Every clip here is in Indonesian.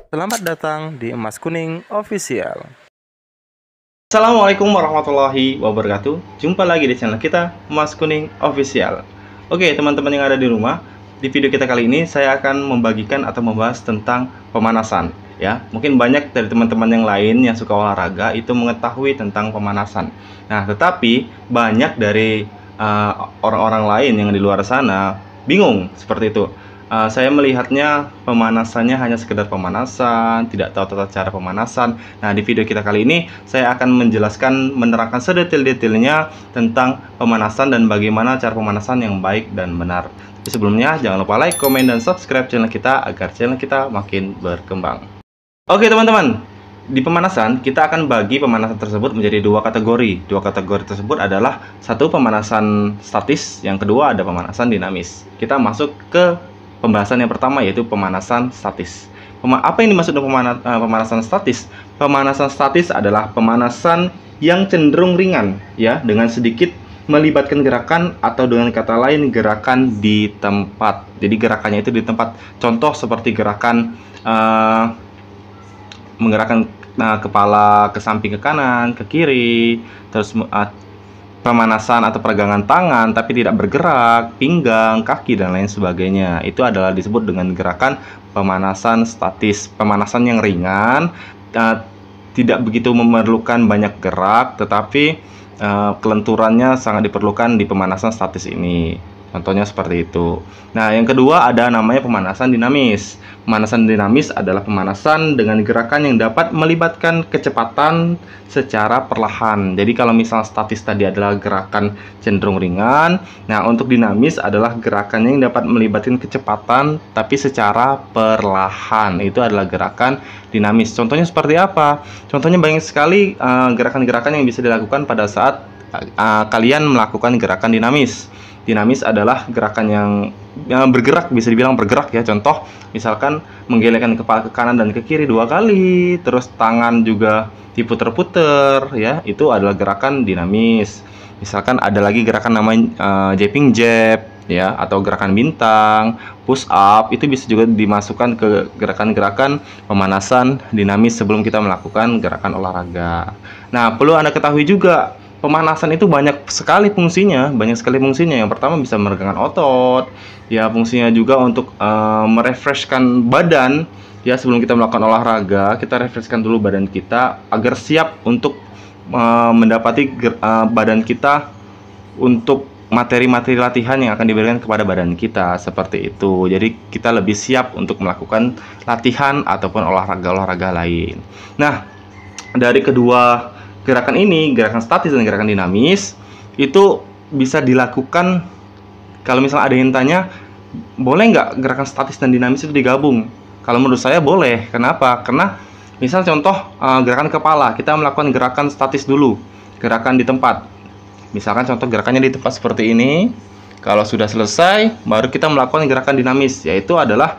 Selamat datang di Emas Kuning Official. Assalamualaikum warahmatullahi wabarakatuh. Jumpa lagi di channel kita Emas Kuning Official. Oke teman-teman yang ada di rumah, di video kita kali ini saya akan membagikan atau membahas tentang pemanasan. Ya, mungkin banyak dari teman-teman yang lain yang suka olahraga itu mengetahui tentang pemanasan. Nah, tetapi banyak dari orang-orang lain yang di luar sana bingung seperti itu. Saya melihatnya pemanasannya hanya sekedar pemanasan, tidak tahu tata cara pemanasan. Nah, di video kita kali ini saya akan menjelaskan, menerangkan sedetail-detailnya tentang pemanasan dan bagaimana cara pemanasan yang baik dan benar. Tapi sebelumnya jangan lupa like, komen, dan subscribe channel kita agar channel kita makin berkembang. Oke teman-teman, di pemanasan kita akan bagi pemanasan tersebut menjadi dua kategori. Dua kategori tersebut adalah satu pemanasan statis, yang kedua ada pemanasan dinamis. Kita masuk ke pembahasan yang pertama, yaitu pemanasan statis. Apa yang dimaksud dengan pemanasan statis? Pemanasan statis adalah pemanasan yang cenderung ringan, ya, dengan sedikit melibatkan gerakan, atau dengan kata lain gerakan di tempat. Jadi gerakannya itu di tempat. Contoh seperti gerakan menggerakkan kepala ke samping, ke kanan, ke kiri, terus pemanasan atau peregangan tangan tapi tidak bergerak, pinggang, kaki, dan lain sebagainya. Itu adalah disebut dengan gerakan pemanasan statis. Pemanasan yang ringan, tidak begitu memerlukan banyak gerak, tetapi kelenturannya sangat diperlukan di pemanasan statis ini. Contohnya seperti itu. Nah, yang kedua ada namanya pemanasan dinamis. Pemanasan dinamis adalah pemanasan dengan gerakan yang dapat melibatkan kecepatan secara perlahan. Jadi kalau misal statis tadi adalah gerakan cenderung ringan, nah untuk dinamis adalah gerakan yang dapat melibatkan kecepatan tapi secara perlahan. Itu adalah gerakan dinamis. Contohnya seperti apa? Contohnya banyak sekali gerakan-gerakan yang bisa dilakukan pada saat kalian melakukan gerakan dinamis. Dinamis adalah gerakan yang bergerak, bisa dibilang bergerak ya. Contoh, misalkan menggelengkan kepala ke kanan dan ke kiri 2 kali, terus tangan juga diputer-puter ya, itu adalah gerakan dinamis. Misalkan ada lagi gerakan namanya jumping jack ya, atau gerakan bintang, push up, itu bisa juga dimasukkan ke gerakan-gerakan pemanasan dinamis sebelum kita melakukan gerakan olahraga. Nah, perlu Anda ketahui juga, pemanasan itu banyak sekali fungsinya. Yang pertama bisa meregangkan otot, ya, fungsinya juga untuk merefreshkan badan. Ya, sebelum kita melakukan olahraga, kita refreshkan dulu badan kita agar siap untuk mendapati badan kita untuk materi-materi latihan yang akan diberikan kepada badan kita, seperti itu. Jadi kita lebih siap untuk melakukan latihan ataupun olahraga-olahraga lain. Nah, dari kedua gerakan ini, gerakan statis dan gerakan dinamis, itu bisa dilakukan. Kalau misalnya ada yang tanya, boleh nggak gerakan statis dan dinamis itu digabung? Kalau menurut saya boleh. Kenapa? Karena misal contoh gerakan kepala, kita melakukan gerakan statis dulu, gerakan di tempat. Misalkan contoh gerakannya di tempat seperti ini. Kalau sudah selesai, baru kita melakukan gerakan dinamis, yaitu adalah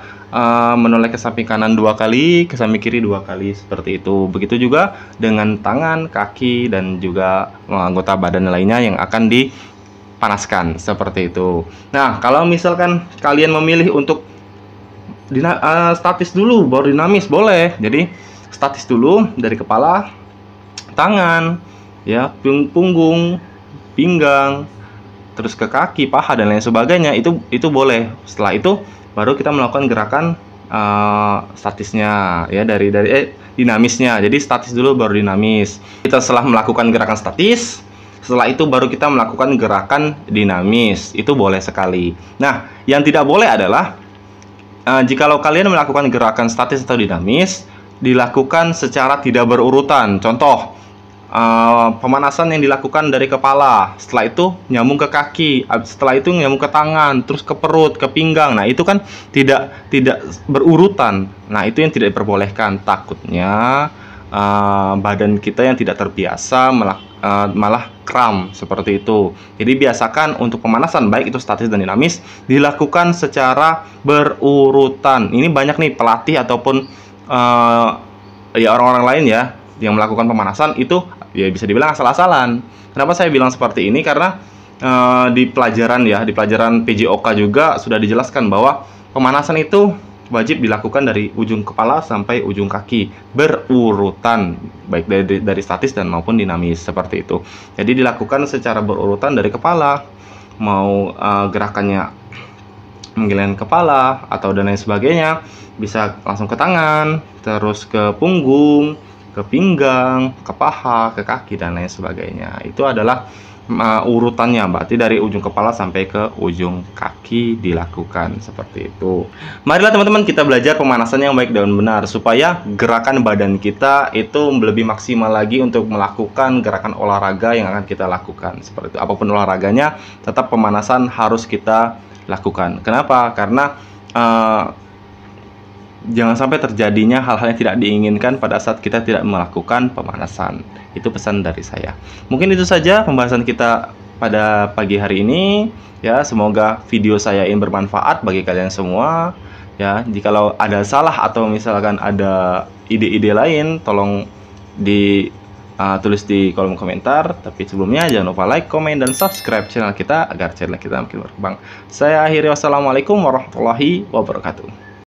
menoleh ke samping kanan 2 kali, ke samping kiri 2 kali, seperti itu. Begitu juga dengan tangan, kaki, dan juga anggota badan lainnya yang akan dipanaskan, seperti itu. Nah, kalau misalkan kalian memilih untuk statis dulu baru dinamis, boleh. Jadi statis dulu dari kepala, tangan, ya, punggung, pinggang, terus ke kaki, paha, dan lain sebagainya, itu boleh. Setelah itu baru kita melakukan gerakan statisnya, ya, dari dinamisnya. Jadi statis dulu baru dinamis. Kita setelah melakukan gerakan statis, setelah itu baru kita melakukan gerakan dinamis. Itu boleh sekali. Nah, yang tidak boleh adalah jikalau kalian melakukan gerakan statis atau dinamis dilakukan secara tidak berurutan. Contoh, pemanasan yang dilakukan dari kepala, setelah itu nyambung ke kaki, setelah itu nyambung ke tangan, terus ke perut, ke pinggang. Nah, itu kan tidak berurutan. Nah, itu yang tidak diperbolehkan. Takutnya badan kita yang tidak terbiasa malah kram, seperti itu. Jadi biasakan untuk pemanasan baik itu statis dan dinamis dilakukan secara berurutan. Ini banyak nih pelatih ataupun ya orang-orang lain ya yang melakukan pemanasan itu ya bisa dibilang asal-asalan. Kenapa saya bilang seperti ini? Karena di pelajaran PJOK juga sudah dijelaskan bahwa pemanasan itu wajib dilakukan dari ujung kepala sampai ujung kaki berurutan, baik dari statis dan maupun dinamis seperti itu. Jadi dilakukan secara berurutan dari kepala, mau gerakannya menggeleng kepala atau dan lain sebagainya, bisa langsung ke tangan, terus ke punggung, ke pinggang, ke paha, ke kaki dan lain sebagainya. Itu adalah urutannya, berarti dari ujung kepala sampai ke ujung kaki dilakukan seperti itu. Marilah teman-teman kita belajar pemanasan yang baik dan benar supaya gerakan badan kita itu lebih maksimal lagi untuk melakukan gerakan olahraga yang akan kita lakukan. Seperti itu, apapun olahraganya, tetap pemanasan harus kita lakukan. Kenapa? Karena jangan sampai terjadinya hal-hal yang tidak diinginkan pada saat kita tidak melakukan pemanasan. Itu pesan dari saya. Mungkin itu saja pembahasan kita pada pagi hari ini. Ya, semoga video saya ini bermanfaat bagi kalian semua. Ya, jikalau ada salah atau misalkan ada ide-ide lain, tolong tulis di kolom komentar. Tapi sebelumnya jangan lupa like, komen, dan subscribe channel kita agar channel kita makin berkembang. Saya akhiri, wassalamualaikum warahmatullahi wabarakatuh.